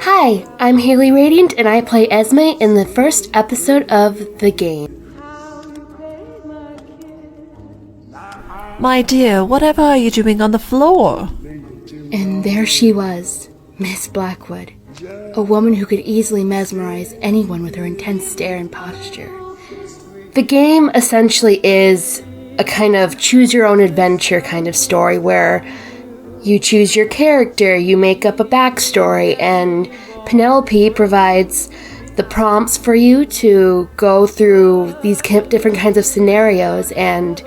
Hi, I'm Haley Radiant, and I play Esme in the first episode of the game. My dear, whatever are you doing on the floor? And there she was, Miss Blackwood, a woman who could easily mesmerize anyone with her intense stare and posture. The game essentially is a kind of choose-your-own-adventure kind of story where you choose your character, you make up a backstory, and Penelope provides the prompts for you to go through these different kinds of scenarios, and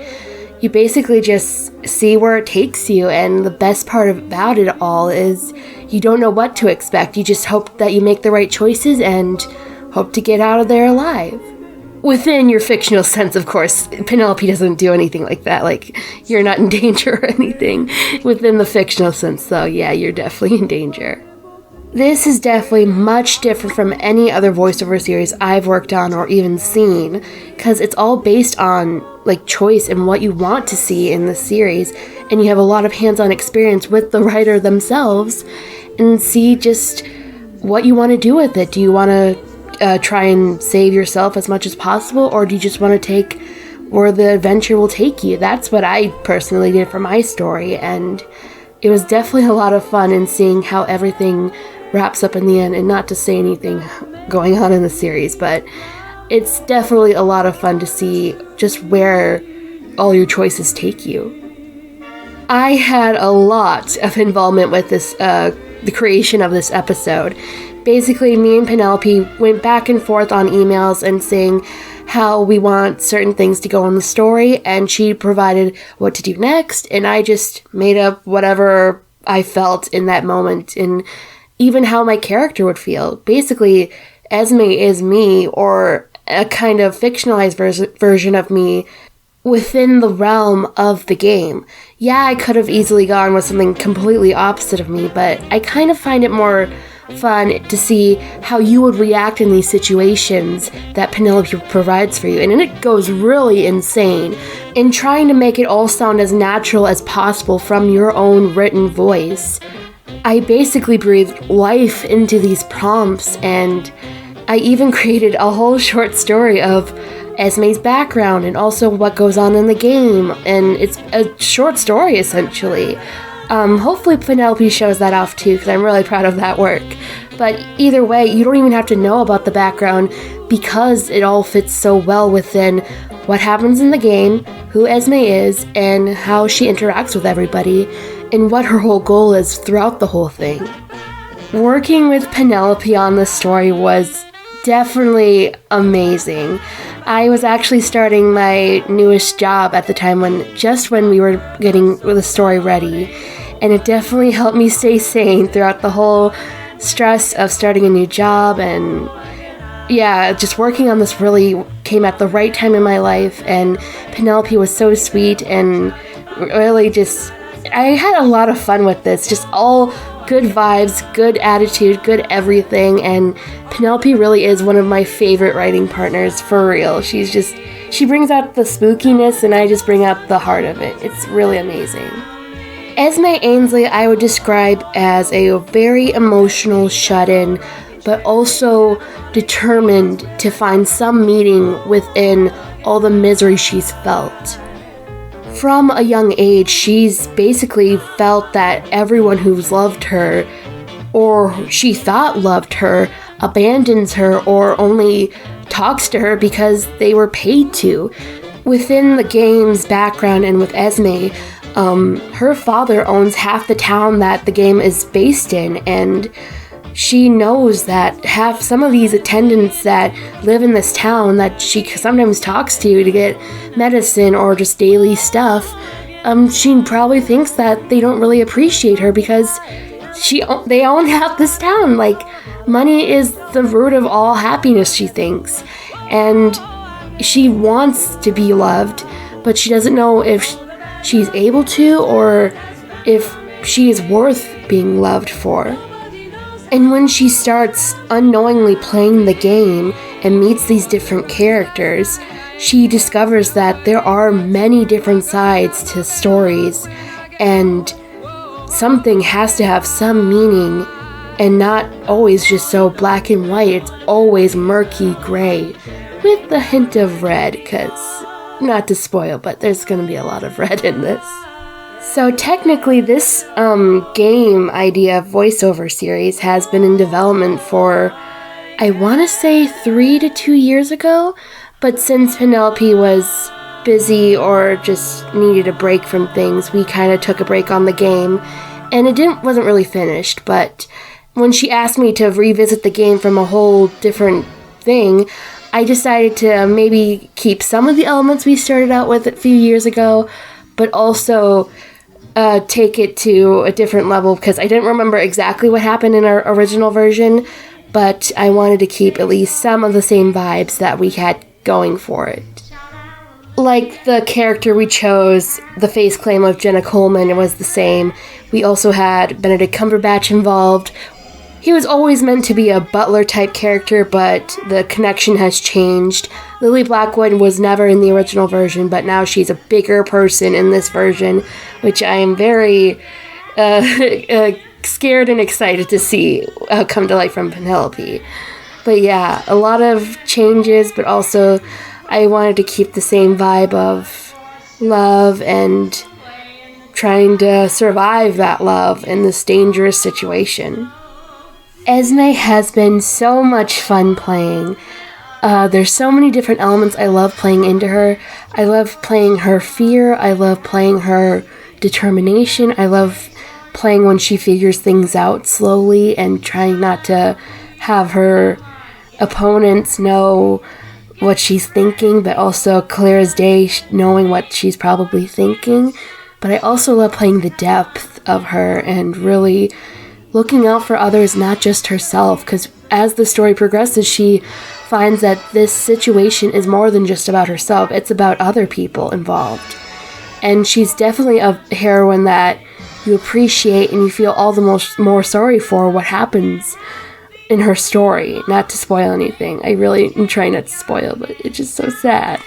you basically just see where it takes you. And the best part about it all is you don't know what to expect. You just hope that you make the right choices and hope to get out of there alive. Within your fictional sense, of course. Penelope doesn't do anything like that. Like, you're not in danger or anything. Within the fictional sense, though, yeah, you're definitely in danger. This is definitely much different from any other voiceover series I've worked on or even seen, because it's all based on, like, choice and what you want to see in the series, and you have a lot of hands-on experience with the writer themselves, and see just what you want to do with it. Do you want to try and save yourself as much as possible, or do you just want to take where the adventure will take you? That's what I personally did for my story, and it was definitely a lot of fun in seeing how everything wraps up in the end. And not to say anything going on in the series, but it's definitely a lot of fun to see just where all your choices take you. I had a lot of involvement with this, the creation of this episode. Basically, me and Penelope went back and forth on emails and saying how we want certain things to go in the story, and she provided what to do next, and I just made up whatever I felt in that moment, and even how my character would feel. Basically, Esme is me, or a kind of fictionalized version of me within the realm of the game. Yeah, I could have easily gone with something completely opposite of me, but I kind of find it more fun to see how you would react in these situations that Penelope provides for you. And it goes really insane in trying to make it all sound as natural as possible from your own written voice. I basically breathed life into these prompts, and I even created a whole short story of Esme's background and also what goes on in the game, and it's a short story essentially. Hopefully Penelope shows that off too, because I'm really proud of that work. But either way, you don't even have to know about the background, because it all fits so well within what happens in the game, who Esme is, and how she interacts with everybody, and what her whole goal is throughout the whole thing. Working with Penelope on this story was definitely amazing. I was actually starting my newest job at the time when we were getting the story ready, and it definitely helped me stay sane throughout the whole stress of starting a new job. And yeah, just working on this really came at the right time in my life, and Penelope was so sweet, and really just, I had a lot of fun with this, just all good vibes, good attitude, good everything, and Penelope really is one of my favorite writing partners, for real. She brings out the spookiness, and I just bring out the heart of it. It's really amazing. Esme Ainsley I would describe as a very emotional shut-in, but also determined to find some meaning within all the misery she's felt. From a young age, she's basically felt that everyone who's loved her, or she thought loved her, abandons her or only talks to her because they were paid to. Within the game's background and with Esme, her father owns half the town that the game is based in, and she knows that some of these attendants that live in this town that she sometimes talks to get medicine or just daily stuff, she probably thinks that they don't really appreciate her because they own half this town. Like, money is the root of all happiness, she thinks. And she wants to be loved, but she doesn't know if she's able to or if she is worth being loved for. And when she starts unknowingly playing the game and meets these different characters, she discovers that there are many different sides to stories, and something has to have some meaning and not always just so black and white. It's always murky gray with a hint of red, because, not to spoil, but there's going to be a lot of red in this. So technically this game idea voiceover series has been in development for, I want to say 3 to 2 years ago, but since Penelope was busy or just needed a break from things, we kind of took a break on the game, and it wasn't really finished. But when she asked me to revisit the game from a whole different thing, I decided to maybe keep some of the elements we started out with a few years ago, but also take it to a different level, because I didn't remember exactly what happened in our original version, but I wanted to keep at least some of the same vibes that we had going for it. Like the character we chose, the face claim of Jenna Coleman, it was the same. We also had Benedict Cumberbatch involved. He was always meant to be a butler-type character, but the connection has changed. Lily Blackwood was never in the original version, but now she's a bigger person in this version, which I am very scared and excited to see come to life from Penelope. But yeah, a lot of changes, but also I wanted to keep the same vibe of love and trying to survive that love in this dangerous situation. Esme has been so much fun playing. There's so many different elements I love playing into her. I love playing her fear. I love playing her determination. I love playing when she figures things out slowly and trying not to have her opponents know what she's thinking, but also clear as day knowing what she's probably thinking. But I also love playing the depth of her and really looking out for others, not just herself, because as the story progresses, she finds that this situation is more than just about herself. It's about other people involved. And she's definitely a heroine that you appreciate and you feel all the more sorry for what happens in her story. Not to spoil anything. I really am trying not to spoil, but it's just so sad.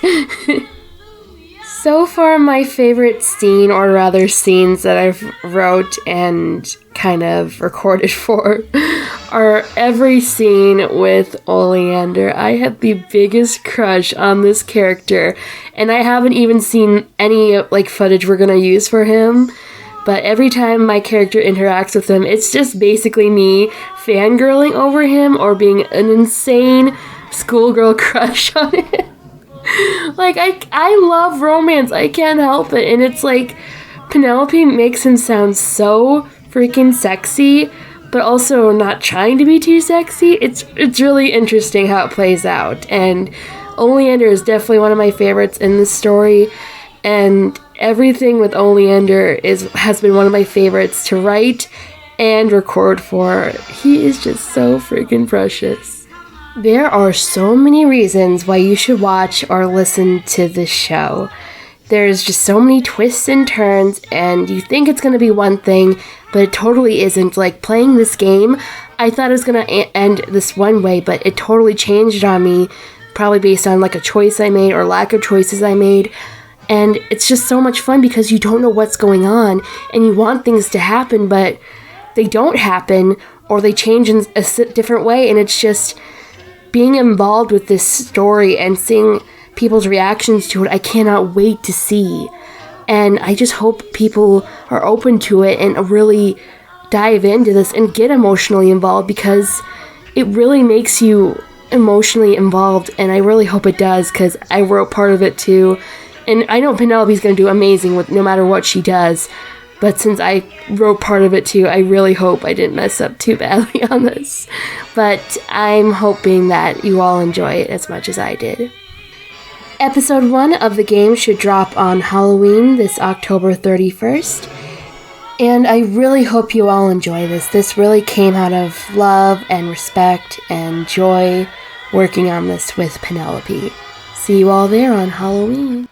So far, my favorite scene, or rather scenes that I've wrote and kind of recorded for, are every scene with Oleander. I have the biggest crush on this character, and I haven't even seen any footage we're gonna use for him. But every time my character interacts with him, it's just basically me fangirling over him or being an insane schoolgirl crush on him. I love romance. I can't help it. And it's like Penelope makes him sound so freaking sexy, but also not trying to be too sexy. It's really interesting how it plays out. And Oleander is definitely one of my favorites in this story. And everything with Oleander has been one of my favorites to write and record for. He is just so freaking precious. There are so many reasons why you should watch or listen to this show. There's just so many twists and turns, and you think it's going to be one thing, but it totally isn't. Like, playing this game, I thought it was going to end this one way, but it totally changed on me, probably based on a choice I made or lack of choices I made. And it's just so much fun because you don't know what's going on, and you want things to happen, but they don't happen, or they change in a different way, and it's just being involved with this story and seeing people's reactions to it. I cannot wait to see. And I just hope people are open to it and really dive into this and get emotionally involved, because it really makes you emotionally involved, and I really hope it does, because I wrote part of it too. And I know Penelope's going to do amazing with no matter what she does, but since I wrote part of it too, I really hope I didn't mess up too badly on this. But I'm hoping that you all enjoy it as much as I did. Episode 1 of the game should drop on Halloween this October 31st. And I really hope you all enjoy this. This really came out of love and respect and joy working on this with Penelope. See you all there on Halloween.